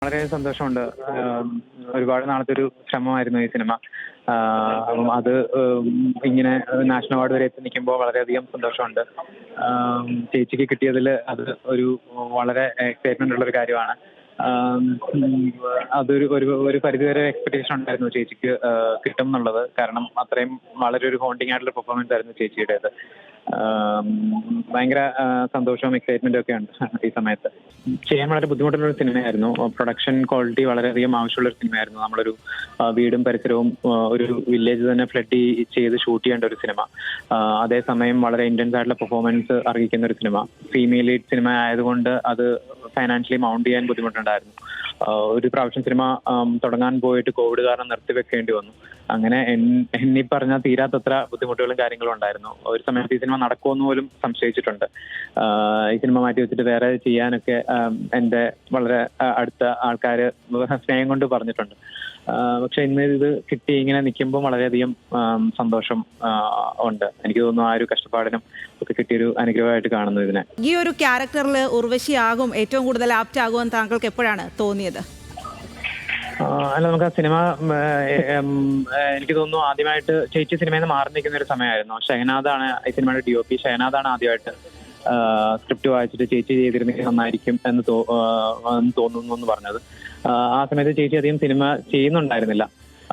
വളരെ സന്തോഷമുണ്ട്. ഒരുപാട് നാളത്തെ ഒരു ശ്രമമായിരുന്നു ഈ സിനിമ. അപ്പം അത് ഇങ്ങനെ നാഷണൽ അവാർഡ് വരെ എത്തി നിൽക്കുമ്പോൾ വളരെയധികം സന്തോഷമുണ്ട്. ചേച്ചിക്ക് കിട്ടിയതിൽ അത് ഒരു വളരെ എക്സൈറ്റ്മെന്റ് ഉള്ള ഒരു കാര്യമാണ്. ആം, ഉം, അതൊരു ഒരു ഒരു പരിധിവരെ എക്സ്പെക്ടേഷൻ ഉണ്ടായിരുന്നു ചേച്ചിക്ക് കിട്ടും എന്നുള്ളത്. കാരണം അത്രയും വളരെ ഒരു ഹോണ്ടിങ് ആയിട്ടുള്ള പെർഫോമൻസ് ആയിരുന്നു ചേച്ചിയുടേത്. ആം, ഭയങ്കര സന്തോഷവും എക്സൈറ്റ്മെന്റും ഒക്കെ ഉണ്ട് ഈ സമയത്ത്. ചെയ്യാൻ വളരെ ബുദ്ധിമുട്ടുള്ള ഒരു സിനിമയായിരുന്നു. പ്രൊഡക്ഷൻ ക്വാളിറ്റി വളരെയധികം ആവശ്യമുള്ള ഒരു സിനിമയായിരുന്നു. നമ്മളൊരു വീടും പരിസരവും ഒരു വില്ലേജ് തന്നെ ഫ്ലഡ് ചെയ്ത് ഷൂട്ട് ചെയ്യേണ്ട ഒരു സിനിമ. അതേസമയം വളരെ ഇന്റൻസ് ആയിട്ടുള്ള പെർഫോമൻസ് അറിയിക്കുന്ന ഒരു സിനിമ. ഫീമെയിൽ ലീഡ് സിനിമ ആയതുകൊണ്ട് അത് ഫൈനാൻഷ്യലി മൗണ്ട് ചെയ്യാൻ ബുദ്ധിമുട്ടുണ്ടായിരുന്നു. ഒരു പ്രാവശ്യം സിനിമ തുടങ്ങാൻ പോയിട്ട് കോവിഡ് കാരണം നിർത്തിവെക്കേണ്ടി വന്നു. അങ്ങനെ എന്നീ പറഞ്ഞാൽ തീരാത്തത്ര ബുദ്ധിമുട്ടുകളും കാര്യങ്ങളും ഉണ്ടായിരുന്നു. ഒരു സമയത്ത് ഈ സിനിമ നടക്കുമെന്ന് പോലും സംശയിച്ചിട്ടുണ്ട്. ഈ സിനിമ മാറ്റി വെച്ചിട്ട് വേറെ ചെയ്യാനൊക്കെ എൻ്റെ വളരെ അടുത്ത ആൾക്കാർ സ്നേഹം കൊണ്ട് പറഞ്ഞിട്ടുണ്ട്. പക്ഷെ ഇന്ന് ഇത് കിട്ടി ഇങ്ങനെ നിൽക്കുമ്പോൾ വളരെയധികം സന്തോഷം ഉണ്ട്. എനിക്ക് തോന്നുന്നു ആ ഒരു കഷ്ടപ്പാടിനും ഒക്കെ കിട്ടിയൊരു അനുഗ്രഹമായിട്ട് കാണുന്നു ഇതിനെ. ഈ ഒരു ക്യാരക്ടറിൽ ഉർവശിയാകും ഏറ്റവും കൂടുതൽ ആപ്റ്റ് ആകുമെന്ന് താങ്കൾക്ക് എപ്പോഴാണ് തോന്നിയത്? അല്ല, നമുക്ക് ആ സിനിമ എനിക്ക് തോന്നുന്നു ആദ്യമായിട്ട് ചേച്ചി സിനിമയിൽ നിന്ന് മാറി നിൽക്കുന്ന ഒരു സമയമായിരുന്നു. ഷഹനാദാണ് ഈ സിനിമയുടെ DOP. ഷഹനാദാണ് ആദ്യമായിട്ട് സ്ക്രിപ്റ്റ് വായിച്ചിട്ട് ചേച്ചി ചെയ്തിരുന്നെങ്കിൽ നന്നായിരിക്കും എന്ന് തോന്നുന്നു എന്ന് പറഞ്ഞത്. ആ സമയത്ത് ചേച്ചി അധികം സിനിമ ചെയ്യുന്നുണ്ടായിരുന്നില്ല.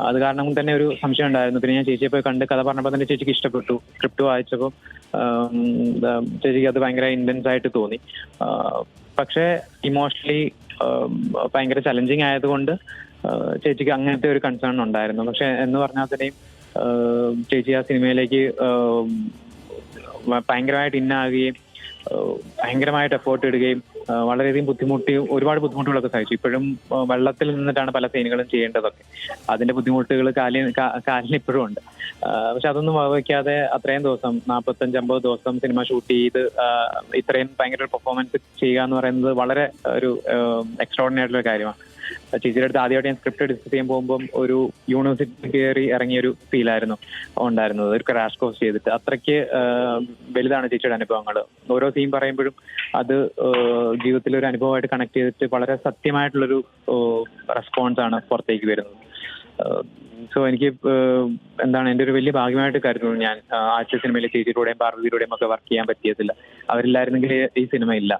അത് കാരണം തന്നെ ഒരു സംശയം ഉണ്ടായിരുന്നു. പിന്നെ ഞാൻ ചേച്ചിയെ പോയി കണ്ട് കഥ പറഞ്ഞപ്പോൾ തന്നെ ചേച്ചിക്ക് ഇഷ്ടപ്പെട്ടു. സ്ക്രിപ്റ്റ് വായിച്ചപ്പോൾ ചേച്ചിക്ക് അത് ഭയങ്കര ഇന്റൻസ് ആയിട്ട് തോന്നി. പക്ഷേ ഇമോഷണലി ഭയങ്കര ചലഞ്ചിങ് ആയതുകൊണ്ട് ചേച്ചിക്ക് അങ്ങനത്തെ ഒരു കൺസേൺ ഉണ്ടായിരുന്നു. പക്ഷെ എന്ന് പറഞ്ഞാൽ തന്നെയും ചേച്ചി ആ സിനിമയിലേക്ക് ഭയങ്കരമായിട്ട് ഇന്നാകുകയും ഭയങ്കരമായിട്ട് എഫേർട്ട് ഇടുകയും വളരെയധികം ഒരുപാട് ബുദ്ധിമുട്ടുകളൊക്കെ സഹിച്ചു. ഇപ്പോഴും വെള്ളത്തിൽ നിന്നിട്ടാണ് പല സീനുകളും ചെയ്യേണ്ടതൊക്കെ. അതിന്റെ ബുദ്ധിമുട്ടുകൾ കാലിന് ഇപ്പോഴും ഉണ്ട്. പക്ഷെ അതൊന്നും വകവയ്ക്കാതെ അത്രയും ദിവസം 45-50 ദിവസം സിനിമ ഷൂട്ട് ചെയ്ത് ഇത്രയും ഭയങ്കര ഒരു പെർഫോമൻസ് ചെയ്യുക എന്ന് പറയുന്നത് വളരെ ഒരു എക്സ്ട്രോർഡിനറി ആയിട്ടുള്ള കാര്യമാണ്. ചേച്ചിയുടെ അടുത്ത് ആദ്യമായിട്ട് ഞാൻ സ്ക്രിപ്റ്റ് ഡിസ്കസ് ചെയ്യാൻ പോകുമ്പോൾ ഒരു യൂണിവേഴ്സിറ്റി കയറി ഇറങ്ങിയൊരു ഫീലായിരുന്നു ഉണ്ടായിരുന്നത്. ഒരു ക്രാഷ് കോഴ്സ് ചെയ്തിട്ട് അത്രയ്ക്ക് വലുതാണ് ചേച്ചിയുടെ അനുഭവങ്ങൾ. ഓരോ സീൻ പറയുമ്പോഴും അത് ജീവിതത്തിലെ ഒരു അനുഭവമായിട്ട് കണക്ട് ചെയ്തിട്ട് വളരെ സത്യമായിട്ടുള്ളൊരു റെസ്പോൺസ് ആണ് പുറത്തേക്ക് വരുന്നത്. സോ എനിക്ക് എൻ്റെ ഒരു വലിയ ഭാഗ്യമായിട്ട് കരുതുന്നു ഞാൻ ആദ്യത്തെ സിനിമയിലെ ചേച്ചിയിലൂടെയും പാർവതിയിലൂടെയും ഒക്കെ വർക്ക് ചെയ്യാൻ പറ്റിയതില്ല. അവരില്ലായിരുന്നെങ്കിൽ ഈ സിനിമ ഇല്ല.